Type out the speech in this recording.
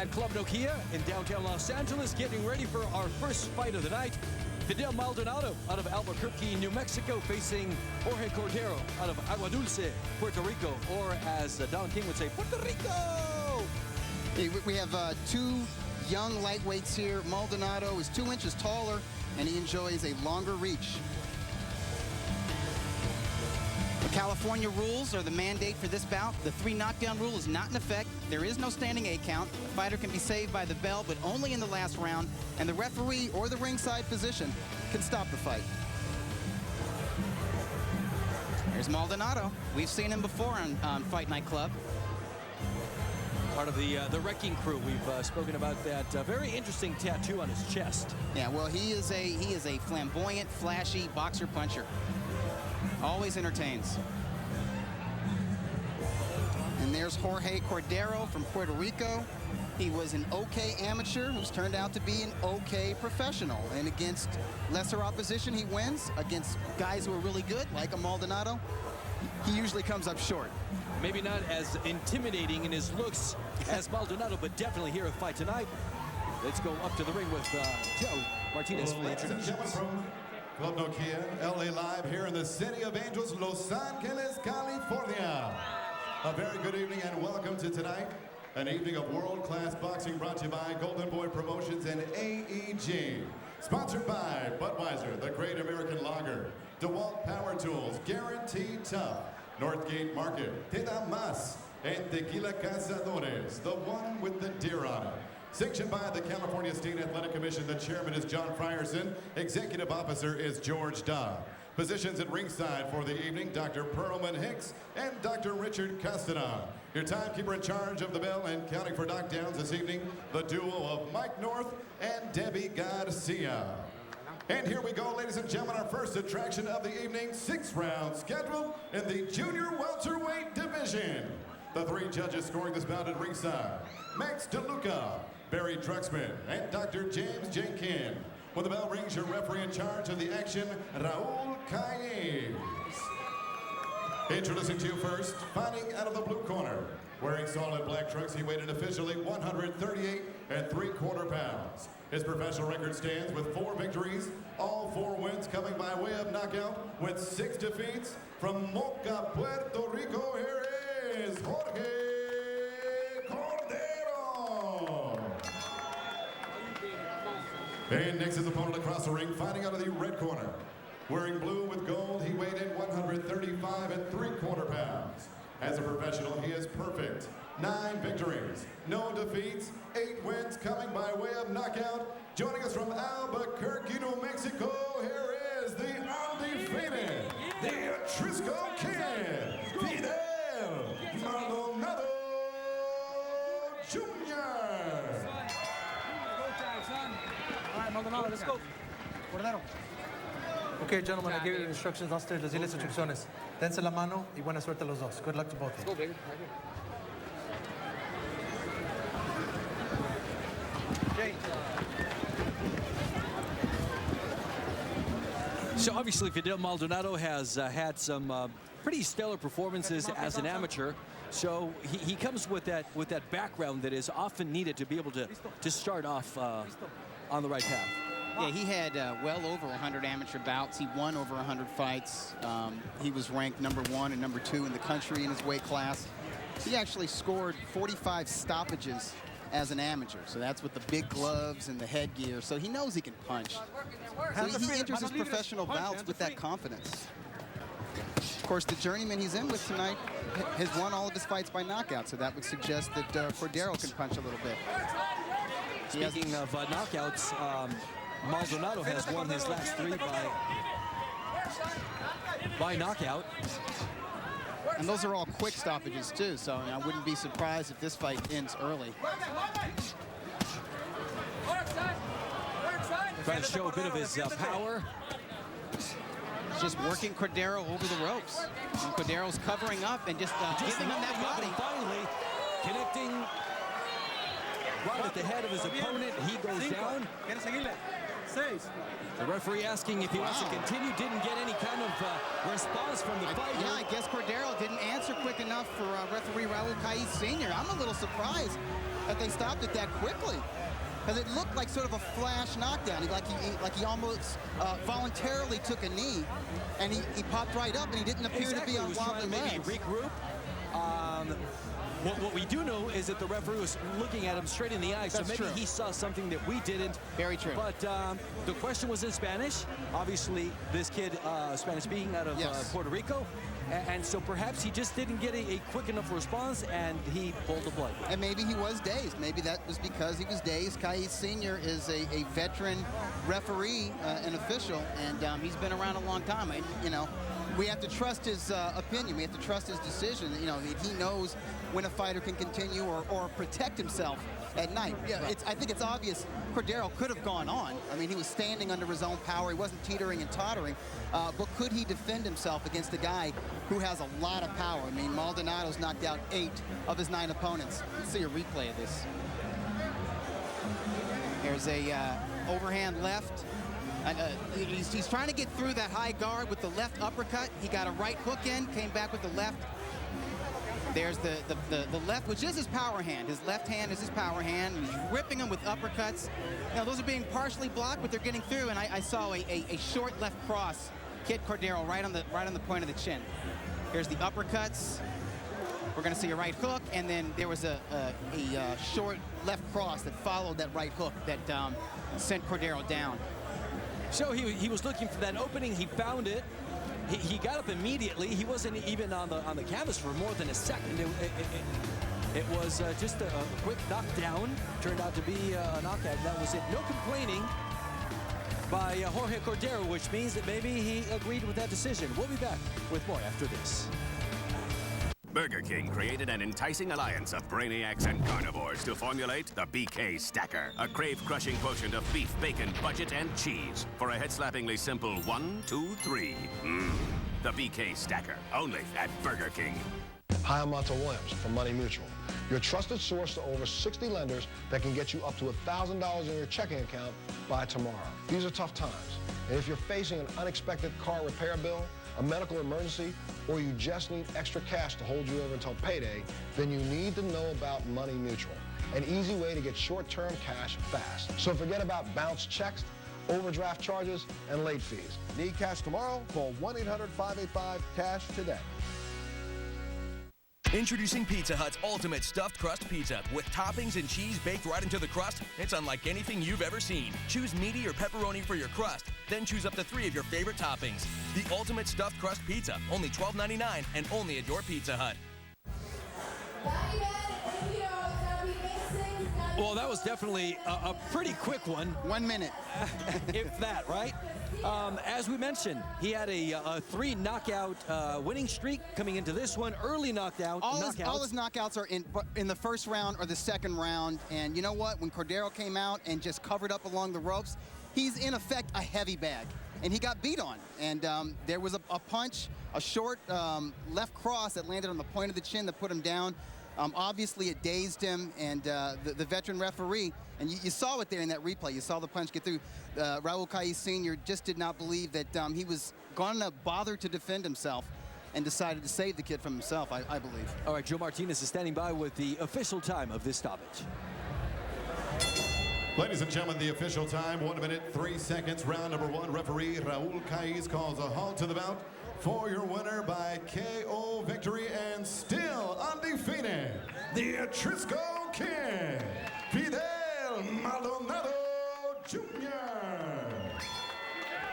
at Club Nokia in downtown Los Angeles, getting ready for our first fight of the night. Fidel Maldonado out of Albuquerque, New Mexico, facing Jorge Cordero out of Agua Dulce, Puerto Rico, or as Don King would say, Puerto Rico! Hey, we have two young lightweights here. Maldonado is 2 inches taller, and he enjoys a longer reach. The California rules are the mandate for this bout. The 3 knockdown rule is not in effect. There is no standing 8 count. The fighter can be saved by the bell, but only in the last round, and the referee or the ringside physician can stop the fight. Here's Maldonado. We've seen him before on Fight Night Club. Part of the Wrecking Crew. We've spoken about that very interesting tattoo on his chest. Yeah, well, he is a flamboyant, flashy boxer puncher. Always entertains. And there's Jorge Cordero from Puerto Rico. He was an okay amateur who's turned out to be an okay professional. And against lesser opposition, he wins. Against guys who are really good, like a Maldonado, he usually comes up short. Maybe not as intimidating in his looks as Maldonado, but definitely here at Fight Tonight. Let's go up to the ring with Joe Martinez for the introductions. Club Nokia, LA Live here in the city of Angels, Los Angeles, California. A very good evening and welcome to tonight. An evening of world-class boxing brought to you by Golden Boy Promotions and AEG. Sponsored by Budweiser, the Great American Lager, DeWalt Power Tools, Guaranteed Tough, Northgate Market, Te Da Mas, and Tequila Cazadores, the one with the deer on it. Sanctioned by the California State Athletic Commission, the chairman is John Frierson, executive officer is George Dodd. Positions at ringside for the evening, Dr. Perlman Hicks and Dr. Richard Castanon. Your timekeeper in charge of the bell and counting for knockdowns this evening, the duo of Mike North and Debbie Garcia. And here we go, ladies and gentlemen, our first attraction of the evening, 6 rounds scheduled in the junior welterweight division. The 3 judges scoring this bout at ringside, Max DeLuca, Barry Drucksmann, and Dr. James Jenkin. When the bell rings, your referee in charge of the action, Raul Calles. Introducing to you first, fighting out of the blue corner. Wearing solid black trunks, he weighed in officially 138 3/4 pounds. His professional record stands with 4 victories, all 4 wins coming by way of knockout, with 6 defeats. From Moca, Puerto Rico, here is Jorge Cordero. And next his opponent across the ring, fighting out of the red corner. Wearing blue with gold, he weighed in 135 3/4 pounds. As a professional, he is perfect. 9 victories, no defeats, 8 wins coming by way of knockout. Joining us from Albuquerque, New Mexico, here is the undefeated, the Trisco Kid, Fidel Maldonado Jr. All right, Maldonado, let's go. Cordero. Okay, gentlemen, I gave you the instructions. Downstairs, les di las instrucciones. Dense la mano y buena suerte a los dos. Good luck to both of you. Go, baby. So obviously Fidel Maldonado has had some pretty stellar performances as an amateur. So he comes with that background that is often needed to be able to start off on the right path. Yeah, he had well over 100 amateur bouts. He won over 100 fights. He was ranked #1 and #2 in the country in his weight class. He actually scored 45 stoppages as an amateur. So that's with the big gloves and the headgear. So he knows he can punch. So he enters his professional bouts with that confidence. Of course, the journeyman he's in with tonight has won all of his fights by knockout. So that would suggest that Cordero can punch a little bit. Speaking of knockouts, Maldonado has won his last 3 by knockout. And those are all quick stoppages too, so I wouldn't be surprised if this fight ends early. Trying to show a bit of his power. Just working Cordero over the ropes. And Cordero's covering up and just giving him that body. Finally connecting right at the head of his opponent. He goes down. The referee asking if he wants to continue, didn't get any kind of response from the fighter. Yeah, I guess Cordero didn't answer quick enough for referee Raul Caiz Sr. I'm a little surprised that they stopped it that quickly, because it looked like sort of a flash knockdown. Like he almost voluntarily took a knee, and he popped right up, and he didn't appear to be on wobbly legs. Maybe regroup. What we do know is that the referee was looking at him straight in the eye, so maybe he saw something that we didn't. Very true. But the question was in Spanish. Obviously, this kid, Spanish speaking, out of Puerto Rico. And so perhaps he just didn't get a quick enough response, and he pulled the plug. And maybe he was dazed. Maybe that was because he was dazed. Caiz Sr. is a veteran referee, an official, and he's been around a long time. You know, we have to trust his opinion. We have to trust his decision. You know, if he knows when a fighter can continue or protect himself at night. Yeah, I think it's obvious Cordero could have gone on. I mean, he was standing under his own power. He wasn't teetering and tottering. But could he defend himself against a guy who has a lot of power? I mean, Maldonado's knocked out 8 of his 9 opponents. Let's see a replay of this. Here's a overhand left. He's trying to get through that high guard with the left uppercut. He got a right hook in, came back with the left. There's the left, which is his power hand. His left hand is his power hand. And he's ripping them with uppercuts. Now, those are being partially blocked, but they're getting through. And I saw a short left cross hit Cordero right on the point of the chin. Here's the uppercuts. We're going to see a right hook, and then there was a short left cross that followed that right hook that sent Cordero down. So he was looking for that opening. He found it. He got up immediately. He wasn't even on the canvas for more than a second. It was just a quick knockdown. Turned out to be a knockout. That was it. No complaining by Jorge Cordero, which means that maybe he agreed with that decision. We'll be back with more after this. Burger King created an enticing alliance of brainiacs and carnivores to formulate the BK Stacker, a crave-crushing quotient of beef, bacon, budget, and cheese for a head-slappingly simple 1, 2, 3. The BK Stacker, only at Burger King. Hi, I'm Monto Williams from Money Mutual, your trusted source to over 60 lenders that can get you up to $1,000 in your checking account by tomorrow. These are tough times, and if you're facing an unexpected car repair bill, a medical emergency, or you just need extra cash to hold you over until payday, then you need to know about Money Mutual, an easy way to get short-term cash fast. So forget about bounced checks, overdraft charges, and late fees. Need cash tomorrow? Call 1-800-585-CASH today. Introducing Pizza Hut's Ultimate Stuffed Crust Pizza. With toppings and cheese baked right into the crust, it's unlike anything you've ever seen. Choose meaty or pepperoni for your crust, then choose up to 3 of your favorite toppings. The Ultimate Stuffed Crust Pizza, only $12.99 and only at your Pizza Hut. Well, that was definitely a pretty quick one. 1 minute. If that, right? As we mentioned, he had a 3 knockout winning streak coming into this one. Early knockdown. All his knockouts are in the first round or the second round. And you know what? When Cordero came out and just covered up along the ropes, he's in effect a heavy bag. And he got beat on. And there was a punch, a short left cross that landed on the point of the chin that put him down. Obviously, it dazed him, and the veteran referee, and you saw it there in that replay. You saw the punch get through. Raul Caiz Sr. just did not believe that he was going to bother to defend himself and decided to save the kid from himself, I believe. All right, Joe Martinez is standing by with the official time of this stoppage. Ladies and gentlemen, the official time, 1 minute, 3 seconds, round number 1. Referee Raul Caiz calls a halt to the bout for your winner by KO victory and still undefeated, the Trisco Kid, Fidel Maldonado Jr.